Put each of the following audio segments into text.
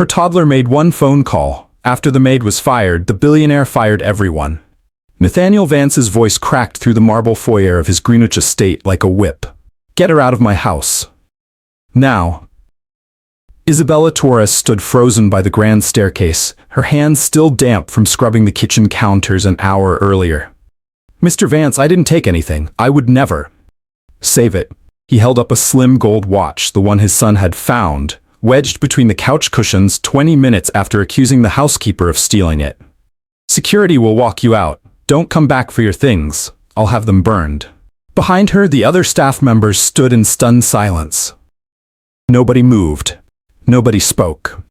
Her toddler made one phone call. After the maid was fired, the billionaire fired everyone. Nathaniel Vance's voice cracked through the marble foyer of his Greenwich estate like a whip. Get her out of my house. Now. Isabela Torres stood frozen by the grand staircase, her hands still damp from scrubbing the kitchen counters an hour earlier. Mr. Vance, I didn't take anything. I would never. Save it. He held up a slim gold watch, the one his son had found, wedged between the couch cushions 20 minutes after accusing the housekeeper of stealing it. Security will walk you out. Don't come back for your things. I'll have them burned. Behind her, the other staff members stood in stunned silence. Nobody moved. Nobody spoke.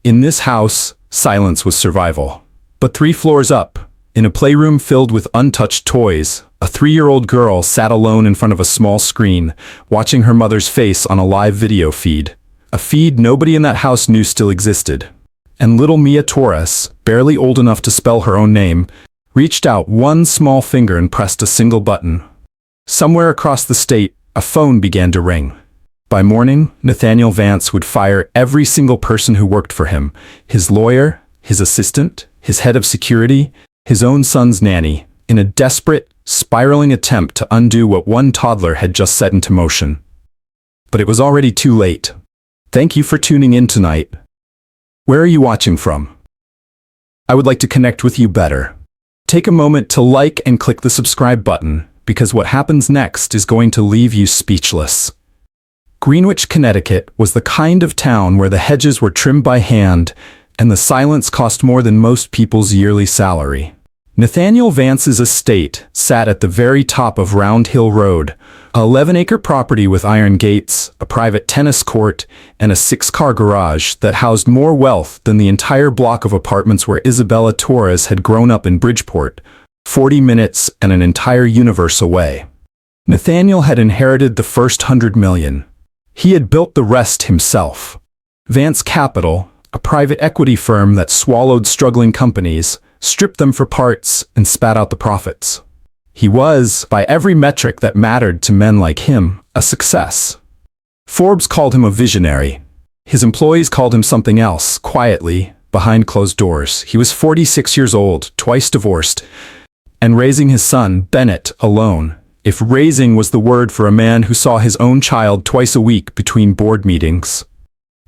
In this house, silence was survival. But 3 floors up, in a playroom filled with untouched toys, a 3-year-old girl sat alone in front of a small screen, watching her mother's face on a live video feed. A feed nobody in that house knew still existed. And little Mia Torres, barely old enough to spell her own name, reached out one small finger and pressed a single button. Somewhere across the state, a phone began to ring. By morning, Nathaniel Vance would fire every single person who worked for him, his lawyer, his assistant, his head of security, his own son's nanny, in a desperate, spiraling attempt to undo what one toddler had just set into motion. But it was already too late. Thank you for tuning in tonight. Where are you watching from? I would like to connect with you better. Take a moment to like and click the subscribe button, because what happens next is going to leave you speechless. Greenwich, Connecticut was the kind of town where the hedges were trimmed by hand and the silence cost more than most people's yearly salary. Nathaniel Vance's estate sat at the very top of Round Hill Road, a 11-acre property with iron gates, a private tennis court, and a 6-car garage that housed more wealth than the entire block of apartments where Isabela Torres had grown up in Bridgeport, 40 minutes and an entire universe away. Nathaniel had inherited the first $100 million. He had built the rest himself. Vance Capital, a private equity firm that swallowed struggling companies, stripped them for parts, and spat out the profits. He was, by every metric that mattered to men like him, a success. Forbes called him a visionary. His employees called him something else, quietly, behind closed doors. He was 46 years old, twice divorced, and raising his son, Bennett, alone. If raising was the word for a man who saw his own child twice a week between board meetings.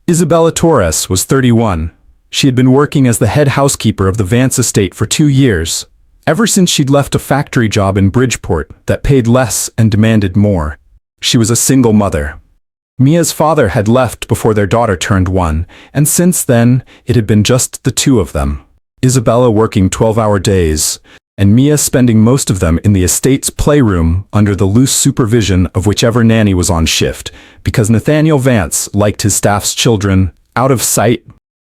Isabela Torres was 31. She had been working as the head housekeeper of the Vance estate for 2 years, ever since she'd left a factory job in Bridgeport that paid less and demanded more. She was a single mother. Mia's father had left before their daughter turned 1, and since then, it had been just the 2 of them. Isabela working 12-hour days, and Mia spending most of them in the estate's playroom under the loose supervision of whichever nanny was on shift, because Nathaniel Vance liked his staff's children out of sight,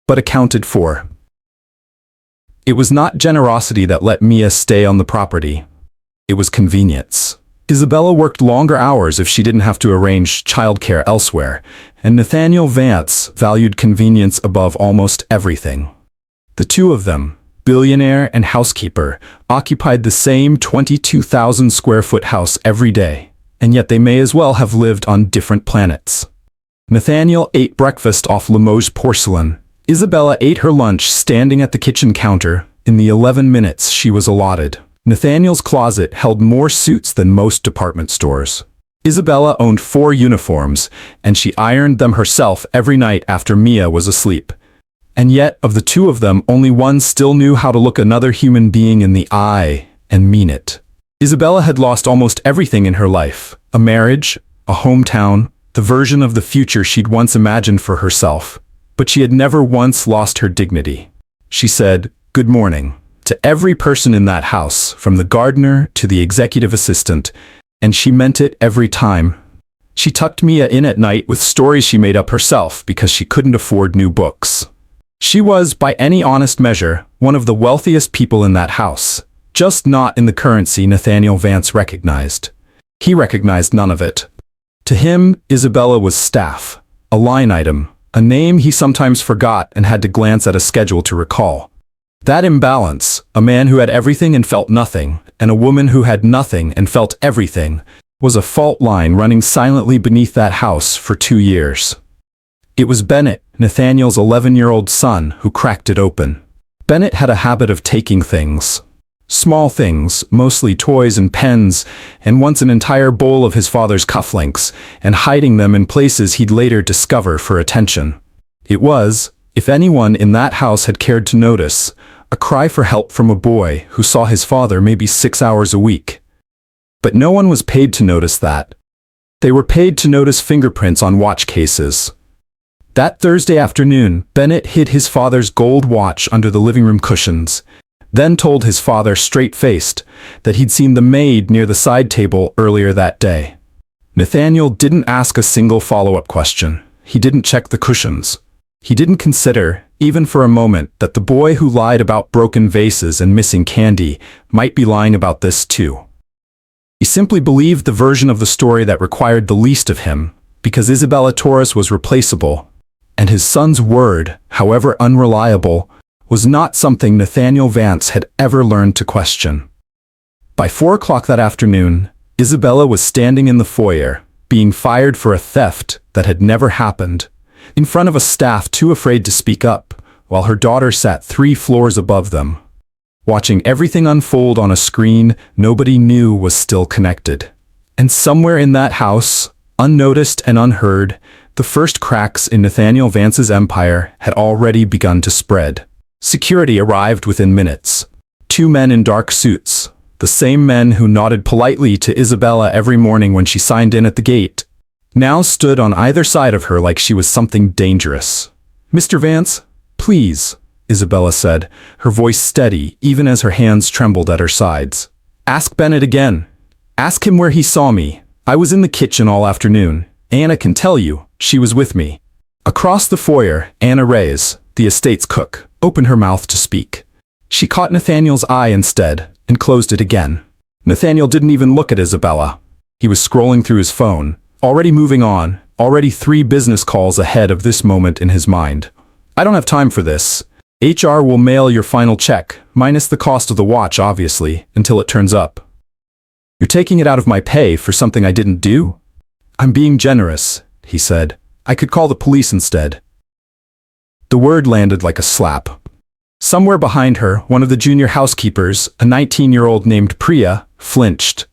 but accounted for. It was not generosity that let Mia stay on the property. It was convenience. Isabela worked longer hours if she didn't have to arrange childcare elsewhere, and Nathaniel Vance valued convenience above almost everything. The 2 of them, billionaire and housekeeper, occupied the same 22,000 square foot house every day, and yet they may as well have lived on different planets. Nathaniel ate breakfast off Limoges porcelain. Isabela ate her lunch standing at the kitchen counter in the 11 minutes she was allotted. Nathaniel's closet held more suits than most department stores. Isabela owned 4 uniforms, and she ironed them herself every night after Mia was asleep. And yet, of the 2 of them, only one still knew how to look another human being in the eye and mean it. Isabela had lost almost everything in her life: a marriage, a hometown, the version of the future she'd once imagined for herself. But she had never once lost her dignity. She said, "Good morning," to every person in that house, from the gardener to the executive assistant, and she meant it every time. She tucked Mia in at night with stories she made up herself because she couldn't afford new books. She was, by any honest measure, one of the wealthiest people in that house, just not in the currency Nathaniel Vance recognized. He recognized none of it. To him, Isabela was staff, a line item, a name he sometimes forgot and had to glance at a schedule to recall. That imbalance, a man who had everything and felt nothing, and a woman who had nothing and felt everything, was a fault line running silently beneath that house for 2 years. It was Bennett, Nathaniel's 11-year-old son, who cracked it open. Bennett had a habit of taking things. Small things, mostly toys and pens, and once an entire bowl of his father's cufflinks, and hiding them in places he'd later discover for attention. It was, if anyone in that house had cared to notice, a cry for help from a boy who saw his father maybe 6 hours a week. But no one was paid to notice that. They were paid to notice fingerprints on watch cases. That Thursday afternoon, Bennett hid his father's gold watch under the living room cushions, then told his father straight-faced that he'd seen the maid near the side table earlier that day. Nathaniel didn't ask a single follow-up question. He didn't check the cushions. He didn't consider, even for a moment, that the boy who lied about broken vases and missing candy might be lying about this too. He simply believed the version of the story that required the least of him, because Isabela Torres was replaceable, and his son's word, however unreliable, was not something Nathaniel Vance had ever learned to question. By 4 o'clock that afternoon, Isabela was standing in the foyer, being fired for a theft that had never happened, in front of a staff too afraid to speak up, while her daughter sat 3 floors above them, watching everything unfold on a screen nobody knew was still connected. And somewhere in that house, unnoticed and unheard, the first cracks in Nathaniel Vance's empire had already begun to spread. Security arrived within minutes. 2 men in dark suits, the same men who nodded politely to Isabela every morning when she signed in at the gate, now stood on either side of her like she was something dangerous. "Mr. Vance, please," Isabela said, her voice steady even as her hands trembled at her sides. "Ask Bennett again. Ask him where he saw me. I was in the kitchen all afternoon. Anna can tell you, she was with me." Across the foyer, Anna Reyes, the estate's cook, opened her mouth to speak. She caught Nathaniel's eye instead, and closed it again. Nathaniel didn't even look at Isabela. He was scrolling through his phone, already moving on, already 3 business calls ahead of this moment in his mind. "I don't have time for this. HR will mail your final check, minus the cost of the watch, obviously, until it turns up." "You're taking it out of my pay for something I didn't do?" "I'm being generous," he said. "I could call the police instead." The word landed like a slap. Somewhere behind her, one of the junior housekeepers, a 19-year-old named Priya, flinched.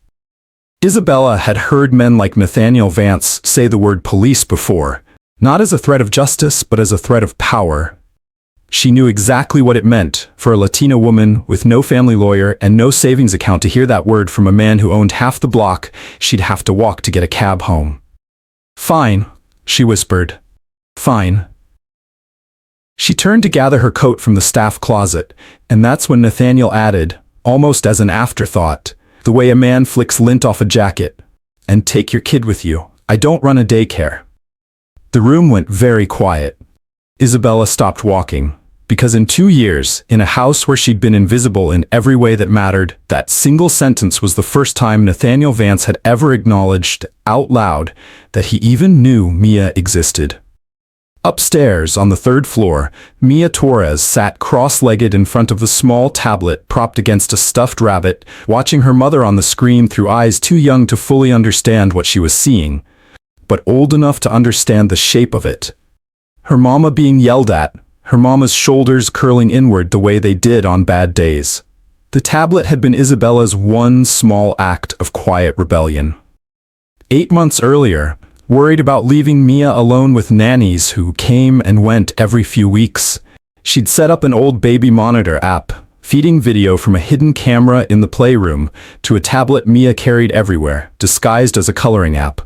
Isabela had heard men like Nathaniel Vance say the word police before, not as a threat of justice, but as a threat of power. She knew exactly what it meant for a Latina woman with no family lawyer and no savings account to hear that word from a man who owned half the block she'd have to walk to get a cab home. "Fine," she whispered. "Fine." She turned to gather her coat from the staff closet, and that's when Nathaniel added, almost as an afterthought, the way a man flicks lint off a jacket, "And take your kid with you. I don't run a daycare." The room went very quiet. Isabela stopped walking, because in 2 years, in a house where she'd been invisible in every way that mattered, that single sentence was the first time Nathaniel Vance had ever acknowledged, out loud, that he even knew Mia existed. Upstairs, on the 3rd floor, Mia Torres sat cross-legged in front of the small tablet propped against a stuffed rabbit, watching her mother on the screen through eyes too young to fully understand what she was seeing, but old enough to understand the shape of it. Her mama being yelled at, her mama's shoulders curling inward the way they did on bad days. The tablet had been Isabela's one small act of quiet rebellion. 8 months earlier, worried about leaving Mia alone with nannies who came and went every few weeks, she'd set up an old baby monitor app, feeding video from a hidden camera in the playroom to a tablet Mia carried everywhere, disguised as a coloring app.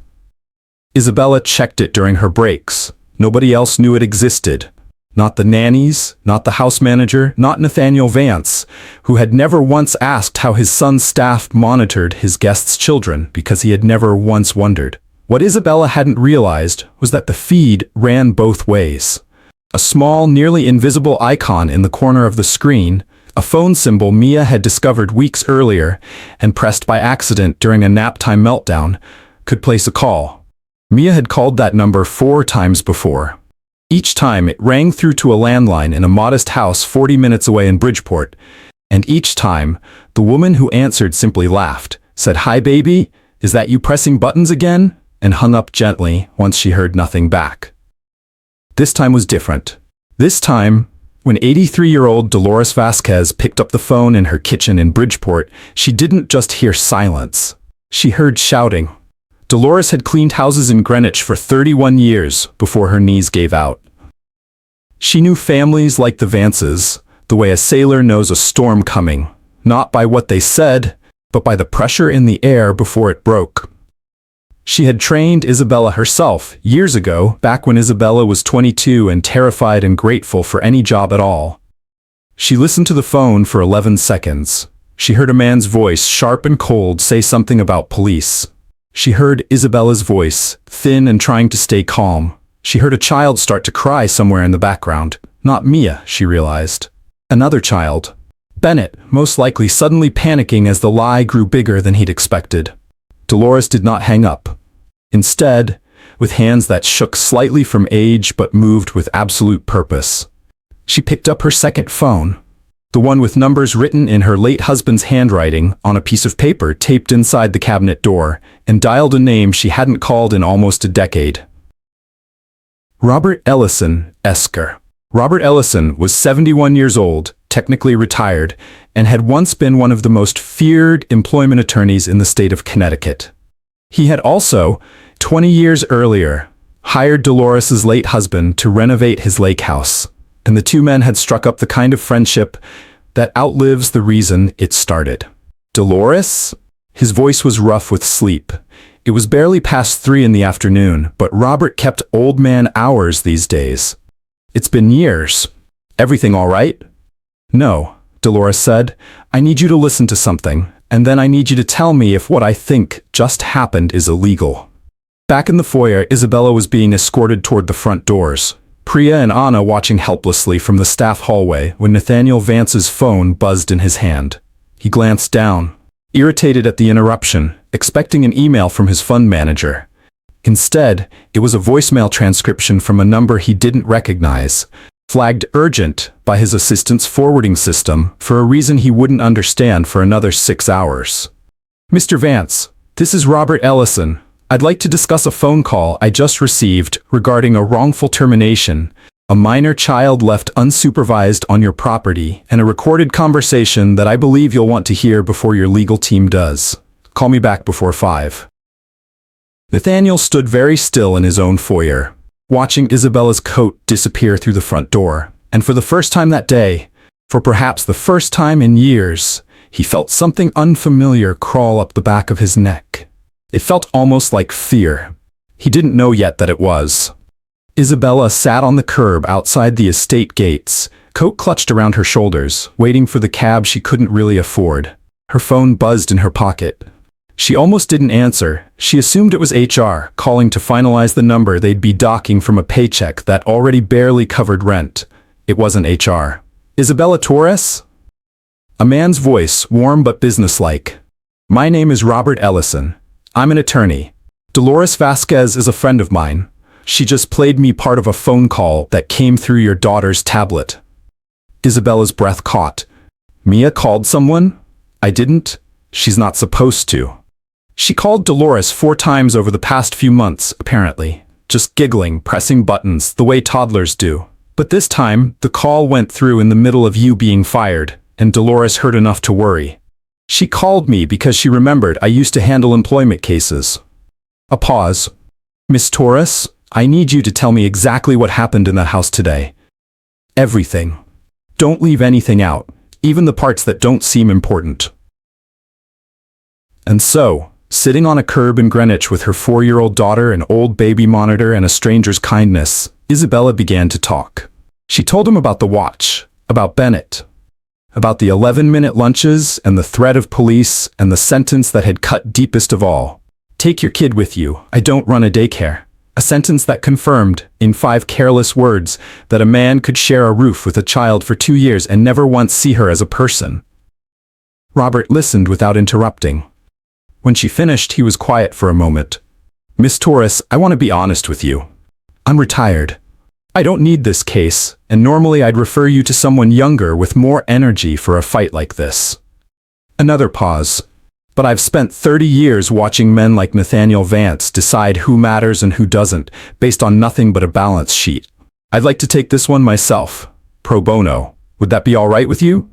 Isabela checked it during her breaks. Nobody else knew it existed. Not the nannies, not the house manager, not Nathaniel Vance, who had never once asked how his son's staff monitored his guests' children because he had never once wondered. What Isabela hadn't realized was that the feed ran both ways. A small, nearly invisible icon in the corner of the screen, a phone symbol Mia had discovered weeks earlier and pressed by accident during a naptime meltdown, could place a call. Mia had called that number 4 times before. Each time it rang through to a landline in a modest house 40 minutes away in Bridgeport, and each time, the woman who answered simply laughed, said, "Hi baby, is that you pressing buttons again?" and hung up gently once she heard nothing back. This time was different. This time, when 83-year-old Dolores Vasquez picked up the phone in her kitchen in Bridgeport, she didn't just hear silence. She heard shouting. Dolores had cleaned houses in Greenwich for 31 years before her knees gave out. She knew families like the Vances, the way a sailor knows a storm coming, not by what they said, but by the pressure in the air before it broke. She had trained Isabela herself years ago, back when Isabela was 22 and terrified and grateful for any job at all. She listened to the phone for 11 seconds. She heard a man's voice, sharp and cold, say something about police. She heard Isabela's voice, thin and trying to stay calm. She heard a child start to cry somewhere in the background. Not Mia, she realized. Another child. Bennett, most likely suddenly panicking as the lie grew bigger than he'd expected. Dolores did not hang up. Instead, with hands that shook slightly from age but moved with absolute purpose, she picked up her second phone, the one with numbers written in her late husband's handwriting on a piece of paper taped inside the cabinet door, and dialed a name she hadn't called in almost a decade. Robert Ellison, Esker. Robert Ellison was 71 years old, technically retired, and had once been one of the most feared employment attorneys in the state of Connecticut. He had also, 20 years earlier, hired Dolores's late husband to renovate his lake house, and the two men had struck up the kind of friendship that outlives the reason it started. Dolores? His voice was rough with sleep. It was barely past 3 in the afternoon, but Robert kept old man hours these days. It's been years. Everything all right? No, Dolores said. I need you to listen to something, and then I need you to tell me if what I think just happened is illegal. Back in the foyer, Isabela was being escorted toward the front doors, Priya and Anna watching helplessly from the staff hallway when Nathaniel Vance's phone buzzed in his hand. He glanced down, irritated at the interruption, expecting an email from his fund manager. Instead, it was a voicemail transcription from a number he didn't recognize, flagged urgent by his assistant's forwarding system for a reason he wouldn't understand for another 6 hours. Mr. Vance, this is Robert Ellison. I'd like to discuss a phone call I just received regarding a wrongful termination, a minor child left unsupervised on your property, and a recorded conversation that I believe you'll want to hear before your legal team does. Call me back before 5. Nathaniel stood very still in his own foyer, watching Isabela's coat disappear through the front door, and for the first time that day, for perhaps the first time in years, he felt something unfamiliar crawl up the back of his neck. It felt almost like fear. He didn't know yet that it was. Isabela sat on the curb outside the estate gates, coat clutched around her shoulders, waiting for the cab she couldn't really afford. Her phone buzzed in her pocket. She almost didn't answer. She assumed it was HR calling to finalize the number they'd be docking from a paycheck that already barely covered rent. It wasn't HR. Isabela Torres? A man's voice, warm but businesslike. My name is Robert Ellison. I'm an attorney. Dolores Vasquez is a friend of mine. She just played me part of a phone call that came through your daughter's tablet. Isabela's breath caught. Mia called someone? I didn't. She's not supposed to. She called Dolores 4 times over the past few months, apparently, just giggling, pressing buttons, the way toddlers do. But this time, the call went through in the middle of you being fired, and Dolores heard enough to worry. She called me because she remembered I used to handle employment cases. A pause. Miss Torres, I need you to tell me exactly what happened in the house today. Everything. Don't leave anything out, even the parts that don't seem important. And so, sitting on a curb in Greenwich with her 4-year-old daughter, an old baby monitor, and a stranger's kindness, Isabela began to talk. She told him about the watch, about Bennett, about the 11-minute lunches and the threat of police and the sentence that had cut deepest of all. Take your kid with you, I don't run a daycare. A sentence that confirmed, in 5 careless words, that a man could share a roof with a child for 2 years and never once see her as a person. Robert listened without interrupting. When she finished, he was quiet for a moment. Miss Torres, I want to be honest with you. I'm retired. I don't need this case, and normally I'd refer you to someone younger with more energy for a fight like this. Another pause. But I've spent 30 years watching men like Nathaniel Vance decide who matters and who doesn't, based on nothing but a balance sheet. I'd like to take this one myself, pro bono. Would that be all right with you?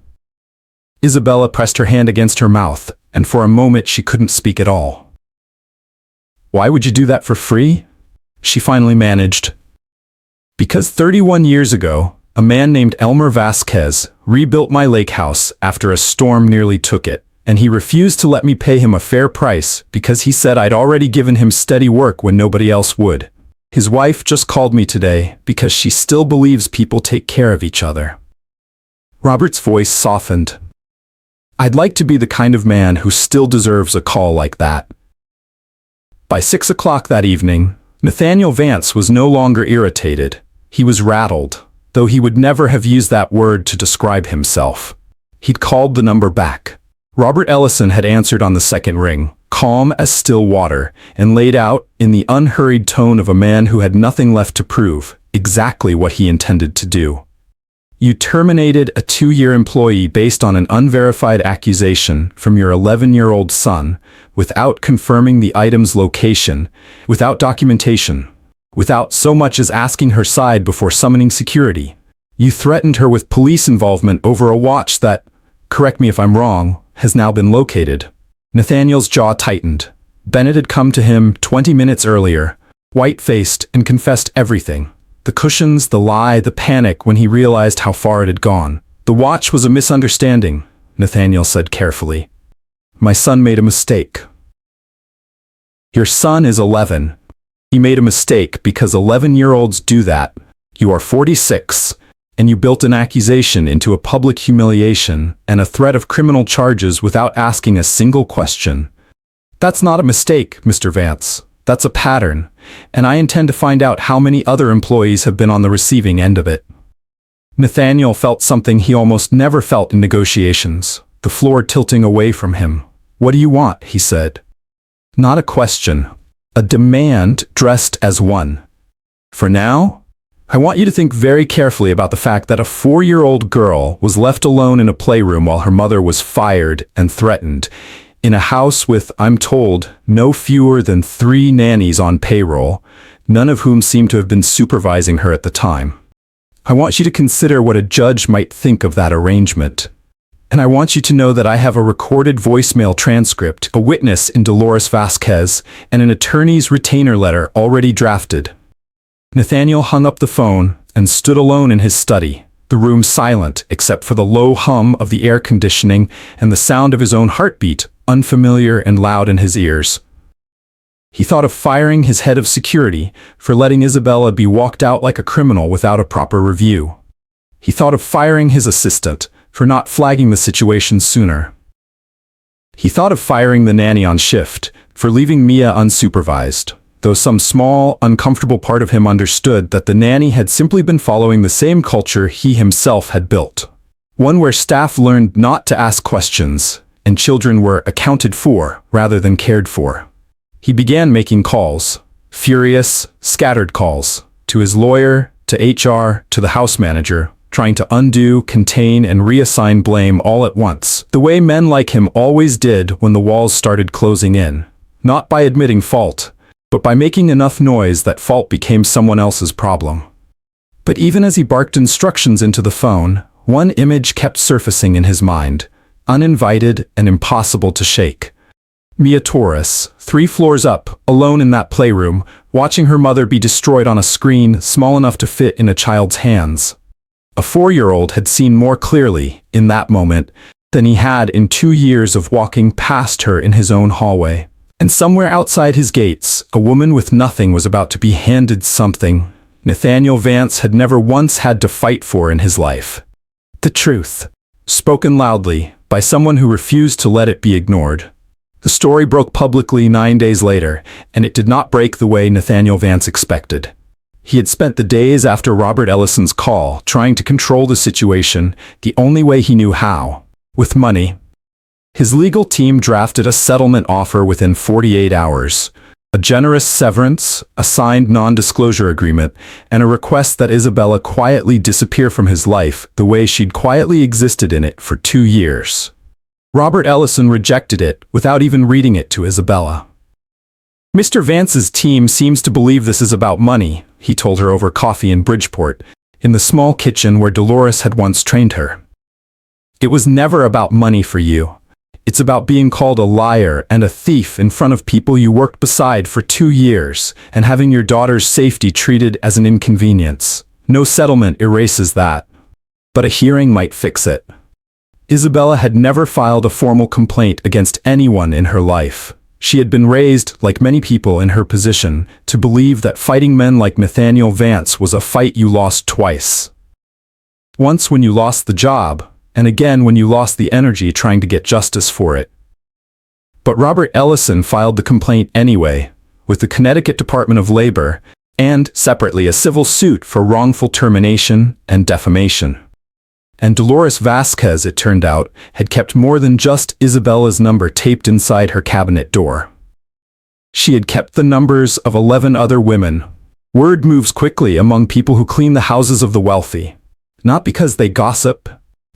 Isabela pressed her hand against her mouth, and for a moment she couldn't speak at all. Why would you do that for free? She finally managed. Because 31 years ago, a man named Elmer Vasquez rebuilt my lake house after a storm nearly took it, and he refused to let me pay him a fair price because he said I'd already given him steady work when nobody else would. His wife just called me today because she still believes people take care of each other. Robert's voice softened. I'd like to be the kind of man who still deserves a call like that. By 6 o'clock that evening, Nathaniel Vance was no longer irritated. He was rattled, though he would never have used that word to describe himself. He'd called the number back. Robert Ellison had answered on the second ring, calm as still water, and laid out, in the unhurried tone of a man who had nothing left to prove, exactly what he intended to do. You terminated a 2-year employee based on an unverified accusation from your 11-year-old son, without confirming the item's location, without documentation, without so much as asking her side before summoning security. You threatened her with police involvement over a watch that, correct me if I'm wrong, has now been located. Nathaniel's jaw tightened. Bennett had come to him 20 minutes earlier, white-faced, and confessed everything. The cushions, the lie, the panic when he realized how far it had gone. The watch was a misunderstanding, Nathaniel said carefully. My son made a mistake. Your son is 11. He made a mistake because 11-year-olds do that. You are 46, and you built an accusation into a public humiliation and a threat of criminal charges without asking a single question. That's not a mistake, Mr. Vance. That's a pattern, and I intend to find out how many other employees have been on the receiving end of it. Nathaniel felt something he almost never felt in negotiations, the floor tilting away from him. What do you want? He said. Not a question, a demand dressed as one. For now, I want you to think very carefully about the fact that a 4-year-old girl was left alone in a playroom while her mother was fired and threatened, in a house with, I'm told, no fewer than 3 nannies on payroll, none of whom seem to have been supervising her at the time. I want you to consider what a judge might think of that arrangement. And I want you to know that I have a recorded voicemail transcript, a witness in Dolores Vasquez, and an attorney's retainer letter already drafted. Nathaniel hung up the phone and stood alone in his study, the room silent except for the low hum of the air conditioning and the sound of his own heartbeat, unfamiliar and loud in his ears. He thought of firing his head of security for letting Isabela be walked out like a criminal without a proper review. He thought of firing his assistant for not flagging the situation sooner. He thought of firing the nanny on shift for leaving Mia unsupervised, though some small, uncomfortable part of him understood that the nanny had simply been following the same culture he himself had built. One where staff learned not to ask questions, and children were accounted for rather than cared for. He began making calls, furious, scattered calls, to his lawyer, to HR, to the house manager, trying to undo, contain, and reassign blame all at once, the way men like him always did when the walls started closing in, not by admitting fault, but by making enough noise that fault became someone else's problem. But even as he barked instructions into the phone, one image kept surfacing in his mind, uninvited and impossible to shake. Mia Torres, 3 floors up, alone in that playroom, watching her mother be destroyed on a screen small enough to fit in a child's hands. A 4-year-old had seen more clearly, in that moment, than he had in 2 years of walking past her in his own hallway. And somewhere outside his gates, a woman with nothing was about to be handed something Nathaniel Vance had never once had to fight for in his life. The truth, spoken loudly, by someone who refused to let it be ignored. The story broke publicly 9 days later, and it did not break the way Nathaniel Vance expected. He had spent the days after Robert Ellison's call trying to control the situation the only way he knew how, with money. His legal team drafted a settlement offer within 48 hours, a generous severance, a signed non-disclosure agreement, and a request that Isabela quietly disappear from his life the way she'd quietly existed in it for 2 years. Robert Ellison rejected it without even reading it to Isabela. Mr. Vance's team seems to believe this is about money, he told her over coffee in Bridgeport, in the small kitchen where Dolores had once trained her. It was never about money for you. It's about being called a liar and a thief in front of people you worked beside for 2 years and having your daughter's safety treated as an inconvenience. No settlement erases that. But a hearing might fix it. Isabela had never filed a formal complaint against anyone in her life. She had been raised, like many people in her position, to believe that fighting men like Nathaniel Vance was a fight you lost twice. Once when you lost the job, and again when you lost the energy trying to get justice for it. But Robert Ellison filed the complaint anyway, with the Connecticut Department of Labor, and, separately, a civil suit for wrongful termination and defamation. And Dolores Vasquez, it turned out, had kept more than just Isabela's number taped inside her cabinet door. She had kept the numbers of 11 other women. Word moves quickly among people who clean the houses of the wealthy. Not because they gossip,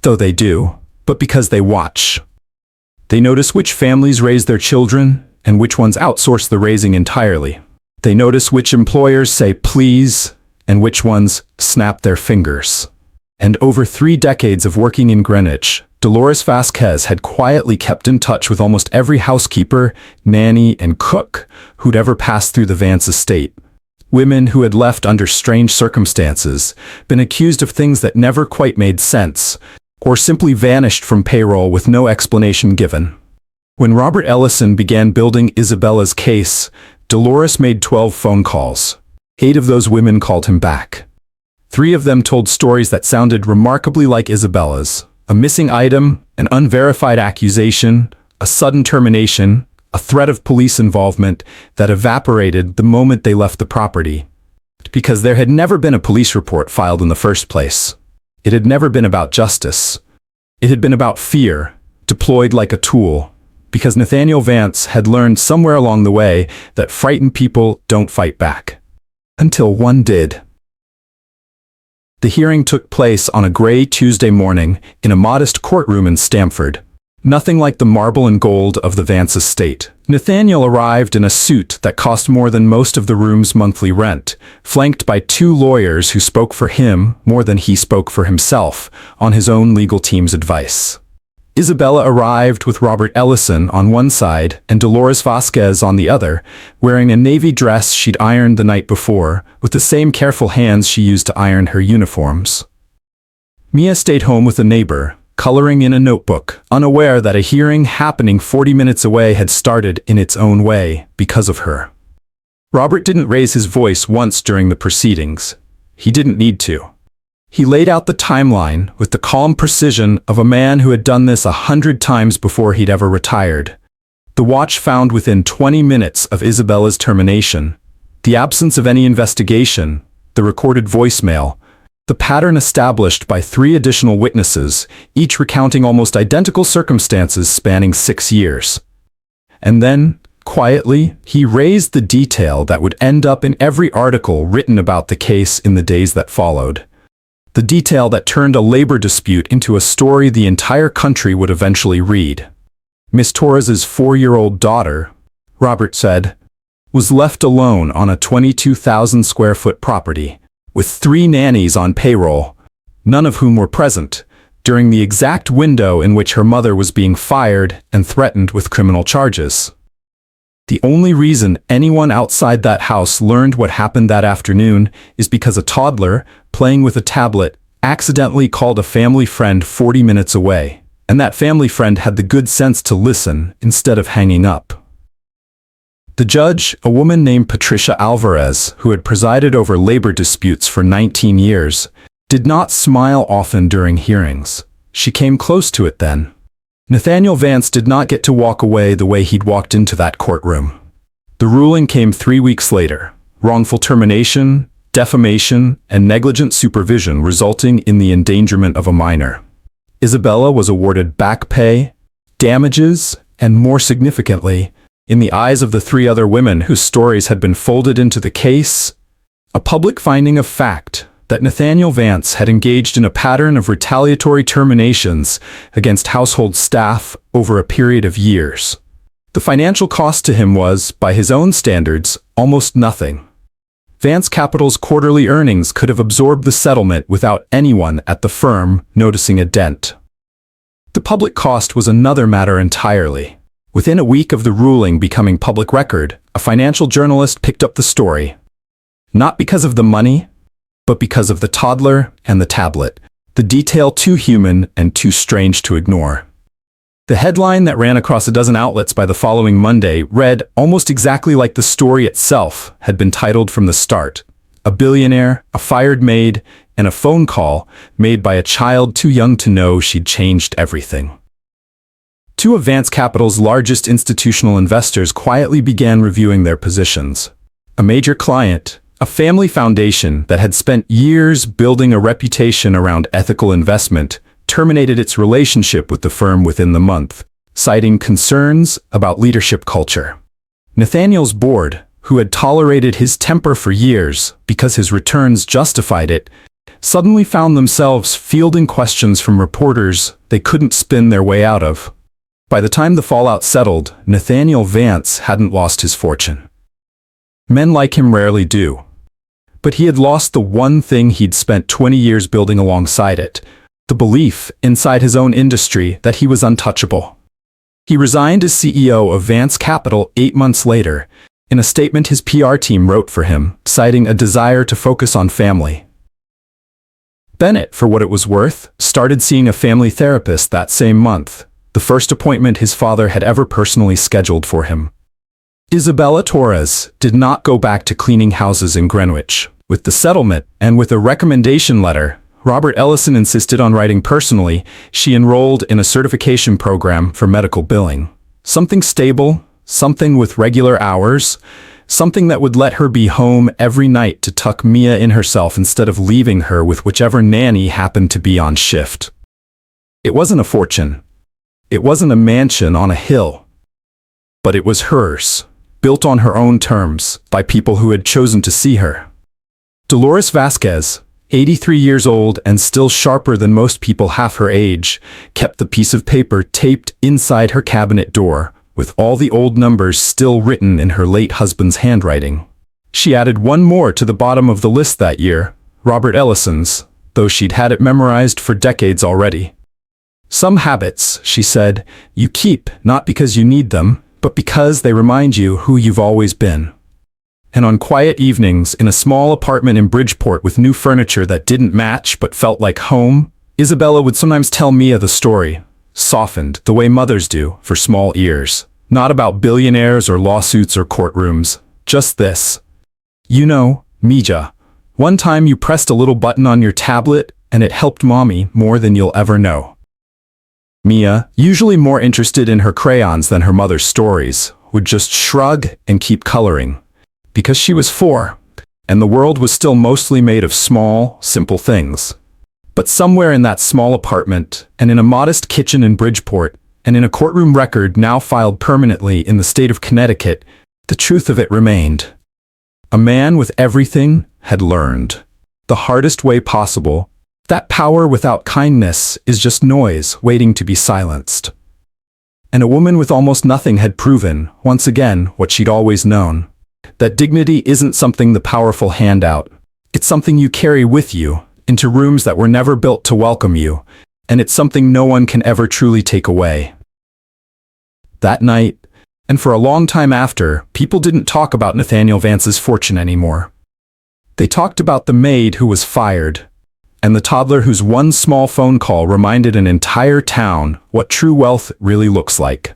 though they do, but because they watch. They notice which families raise their children and which ones outsource the raising entirely. They notice which employers say please and which ones snap their fingers. And over 3 decades of working in Greenwich, Dolores Vasquez had quietly kept in touch with almost every housekeeper, nanny, and cook who'd ever passed through the Vance estate. Women who had left under strange circumstances, been accused of things that never quite made sense, or simply vanished from payroll with no explanation given. When Robert Ellison began building Isabela's case, Dolores made 12 phone calls. 8 of those women called him back. 3 of them told stories that sounded remarkably like Isabela's: a missing item, an unverified accusation, a sudden termination, a threat of police involvement that evaporated the moment they left the property. Because there had never been a police report filed in the first place. It had never been about justice. It had been about fear, deployed like a tool, because Nathaniel Vance had learned somewhere along the way that frightened people don't fight back. Until one did. The hearing took place on a gray Tuesday morning in a modest courtroom in Stamford. Nothing like the marble and gold of the Vance estate. Nathaniel arrived in a suit that cost more than most of the room's monthly rent, flanked by 2 lawyers who spoke for him more than he spoke for himself, on his own legal team's advice. Isabela arrived with Robert Ellison on one side and Dolores Vasquez on the other, wearing a navy dress she'd ironed the night before, with the same careful hands she used to iron her uniforms. Mia stayed home with a neighbor, coloring in a notebook, unaware that a hearing happening 40 minutes away had started in its own way because of her. Robert didn't raise his voice once during the proceedings. He didn't need to. He laid out the timeline with the calm precision of a man who had done this 100 times before he'd ever retired. The watch found within 20 minutes of Isabela's termination, the absence of any investigation, the recorded voicemail, the pattern established by 3 additional witnesses, each recounting almost identical circumstances spanning 6 years. And then, quietly, he raised the detail that would end up in every article written about the case in the days that followed. The detail that turned a labor dispute into a story the entire country would eventually read. Miss Torres's 4-year-old daughter, Robert said, was left alone on a 22,000 square foot property, with 3 nannies on payroll, none of whom were present, during the exact window in which her mother was being fired and threatened with criminal charges. The only reason anyone outside that house learned what happened that afternoon is because a toddler, playing with a tablet, accidentally called a family friend 40 minutes away, and that family friend had the good sense to listen instead of hanging up. The judge, a woman named Patricia Alvarez, who had presided over labor disputes for 19 years, did not smile often during hearings. She came close to it then. Nathaniel Vance did not get to walk away the way he'd walked into that courtroom. The ruling came 3 weeks later. Wrongful termination, defamation, and negligent supervision resulting in the endangerment of a minor. Isabela was awarded back pay, damages, and more significantly, in the eyes of the 3 other women whose stories had been folded into the case, a public finding of fact that Nathaniel Vance had engaged in a pattern of retaliatory terminations against household staff over a period of years. The financial cost to him was, by his own standards, almost nothing. Vance Capital's quarterly earnings could have absorbed the settlement without anyone at the firm noticing a dent. The public cost was another matter entirely. Within a week of the ruling becoming public record, a financial journalist picked up the story. Not because of the money, but because of the toddler and the tablet, the detail too human and too strange to ignore. The headline that ran across a dozen outlets by the following Monday read almost exactly like the story itself had been titled from the start. A billionaire, a fired maid, and a phone call made by a child too young to know she'd changed everything. Two of Vance Capital's largest institutional investors quietly began reviewing their positions. A major client, a family foundation that had spent years building a reputation around ethical investment, terminated its relationship with the firm within the month, citing concerns about leadership culture. Nathaniel's board, who had tolerated his temper for years because his returns justified it, suddenly found themselves fielding questions from reporters they couldn't spin their way out of. By the time the fallout settled, Nathaniel Vance hadn't lost his fortune. Men like him rarely do. But he had lost the one thing he'd spent 20 years building alongside it, the belief inside his own industry that he was untouchable. He resigned as CEO of Vance Capital 8 months later, in a statement his PR team wrote for him, citing a desire to focus on family. Bennett, for what it was worth, started seeing a family therapist that same month, the first appointment his father had ever personally scheduled for him. Isabela Torres did not go back to cleaning houses in Greenwich. With the settlement and with a recommendation letter Robert Ellison insisted on writing personally, she enrolled in a certification program for medical billing. Something stable, something with regular hours, something that would let her be home every night to tuck Mia in herself instead of leaving her with whichever nanny happened to be on shift. It wasn't a fortune. It wasn't a mansion on a hill. But it was hers, built on her own terms, by people who had chosen to see her. Dolores Vasquez, 83 years old and still sharper than most people half her age, kept the piece of paper taped inside her cabinet door, with all the old numbers still written in her late husband's handwriting. She added one more to the bottom of the list that year, Robert Ellison's, though she'd had it memorized for decades already. Some habits, she said, you keep not because you need them, but because they remind you who you've always been. And on quiet evenings in a small apartment in Bridgeport with new furniture that didn't match but felt like home, Isabela would sometimes tell Mia the story, softened the way mothers do for small ears. Not about billionaires or lawsuits or courtrooms, just this. You know, Mija, one time you pressed a little button on your tablet and it helped mommy more than you'll ever know. Mia, usually more interested in her crayons than her mother's stories, would just shrug and keep coloring. Because she was 4, and the world was still mostly made of small, simple things. But somewhere in that small apartment, and in a modest kitchen in Bridgeport, and in a courtroom record now filed permanently in the state of Connecticut, the truth of it remained. A man with everything had learned, the hardest way possible, that power without kindness is just noise waiting to be silenced. And a woman with almost nothing had proven, once again, what she'd always known. That dignity isn't something the powerful hand out. It's something you carry with you, into rooms that were never built to welcome you, and it's something no one can ever truly take away. That night, and for a long time after, people didn't talk about Nathaniel Vance's fortune anymore. They talked about the maid who was fired, and the toddler whose one small phone call reminded an entire town what true wealth really looks like.